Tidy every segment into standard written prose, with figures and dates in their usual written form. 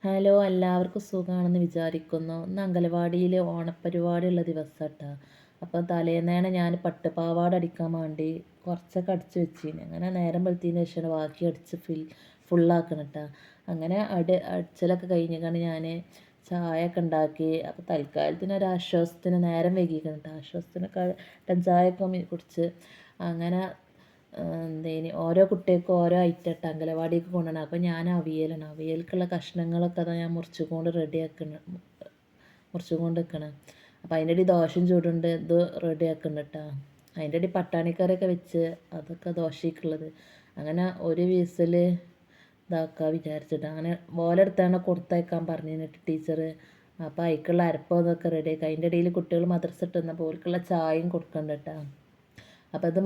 Hello, എല്ലാവർക്കും സുഖമാണെന്ന് വിചാരിക്കുന്നു. ഇന്ന് അംഗനവാടിയിൽ ഓണപ്പരിപാടിയുള്ള ദിവസം കേട്ടോ. അപ്പോൾ തലേന്നേനെ ഞാൻ പട്ടുപാവാട അടിക്കാൻ വേണ്ടി കുറച്ചൊക്കെ അടിച്ച് വെച്ചിന്. അങ്ങനെ നേരം വെളുത്തതിന് ശേഷമാണ് ബാക്കി അടിച്ച് ഫുള്ളാക്കണം കേട്ടോ. അങ്ങനെ അടിച്ചലൊക്കെ കഴിഞ്ഞിട്ടാണ് ഞാൻ ചായ ഒക്കെ ഉണ്ടാക്കി. അപ്പോൾ തൽക്കാലത്തിന് ഒരു ആശ്വാസത്തിന് നേരം വൈകിക്കണം കേട്ടോ. ആശ്വാസത്തിന് കട്ടൻ ചായയൊക്കെ കുടിച്ച് അങ്ങനെ എന്തേനി ഓരോ കുട്ടികൾക്കും ഓരോ ഐറ്റം ഇട്ട് അംഗനവാടിക്ക് കൊണ്ടുപോകണം. അപ്പോൾ ഞാൻ അവിയൽക്കുള്ള കഷ്ണങ്ങളൊക്കെ അതാ ഞാൻ മുറിച്ചുകൊണ്ട് നിൽക്കണം. അപ്പോൾ അതിൻ്റെ ഇടയിൽ ദോശയും ചൂടുണ്ട്, ഇത് റെഡിയാക്കുന്നുണ്ട് കേട്ടോ. അതിൻ്റെ ഇടയിൽ പട്ടാണിക്കറിയൊക്കെ വെച്ച് അതൊക്കെ ദോശയ്ക്കുള്ളത്. അങ്ങനെ ഒരു വീസിൽ ഇതാക്കാൻ വിചാരിച്ചിട്ട് അങ്ങനെ ഓലെടുത്താണ് കൊടുത്തയക്കാൻ പറഞ്ഞിട്ട് ടീച്ചർ. അപ്പോൾ അതിക്കുള്ള അരപ്പം ഇതൊക്കെ റെഡിയാക്കി. അതിൻ്റെ ഇടയിൽ കുട്ടികൾ മദ്രസ ഇട്ട് വന്നപ്പോൾ ഓർക്കുള്ള ചായയും കൊടുക്കണ്ട കേട്ടോ. അപ്പോൾ അത്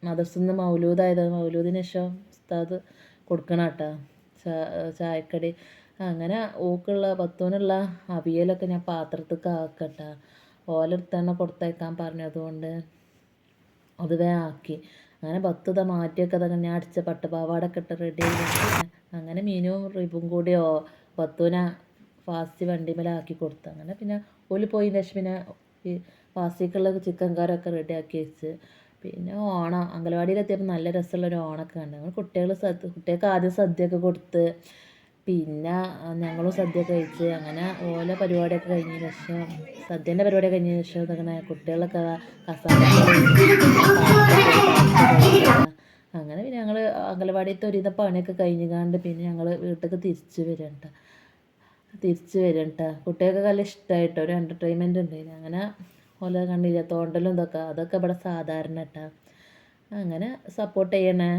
മദ്രസന്ന് മൗലൂദായത് മൗലൂദിന് ശേഷം ഉസ്താദ് കൊടുക്കണം കേട്ടോ ചായക്കടി. അങ്ങനെ ഓക്കുള്ള പത്തൂനുള്ള അവിയലൊക്കെ ഞാൻ പാത്രത്തേക്ക് ആക്കട്ടെ. ഓലെടുത്താണ് കൊടുത്തയക്കാൻ പറഞ്ഞതുകൊണ്ട് അത് വേഗം ആക്കി. അങ്ങനെ പത്ത് മാറ്റിയൊക്കെ അതൊക്കെ ഞാൻ അടിച്ച പട്ടുപാവാടൊക്കെ ഇട്ട് റെഡി ആയി. അങ്ങനെ മീനും റിബും കൂടി പത്തൂനെ ഫാസ്റ്റ് വണ്ടിമേലാക്കി കൊടുത്തു. അങ്ങനെ പിന്നെ ഓല് പോയതിന് ശേഷം പിന്നെ ഈ ഫാസ്റ്റിക്കുള്ള ചിക്കൻ കറിയൊക്കെ റെഡിയാക്കി വെച്ച്. പിന്നെ ഓണം അംഗനവാടിയിലെത്തിയപ്പോൾ നല്ല രസമുള്ളൊരു ഓണമൊക്കെ കണ്ടു. ഞങ്ങൾ കുട്ടികൾക്ക് ആദ്യം സദ്യയൊക്കെ കൊടുത്ത് പിന്നെ ഞങ്ങളും സദ്യയൊക്കെ കഴിച്ച്. അങ്ങനെ ഓല പരിപാടിയൊക്കെ കഴിഞ്ഞതിന് ശേഷം സദ്യേൻ്റെ പരിപാടി കഴിഞ്ഞതിന് ശേഷം ഇതങ്ങനെ കുട്ടികളൊക്കെ കസാല അങ്ങനെ പിന്നെ ഞങ്ങൾ അംഗനവാടിയത്തെ ഒരുവിധ പണിയൊക്കെ കഴിഞ്ഞാണ്ട് പിന്നെ ഞങ്ങൾ വീട്ടിലേക്ക് തിരിച്ച് വരും കേട്ടോ. കുട്ടികൾക്ക് നല്ല ഇഷ്ടമായിട്ടോ, ഒരു എൻ്റർടൈൻമെൻറ്റ് ഉണ്ടായിന്. അങ്ങനെ ഓല കണ്ടില്ല തോണ്ടലും അതൊക്കെ ഇവിടെ സാധാരണ കേട്ടോ. അങ്ങനെ സപ്പോർട്ട് ചെയ്യണേ.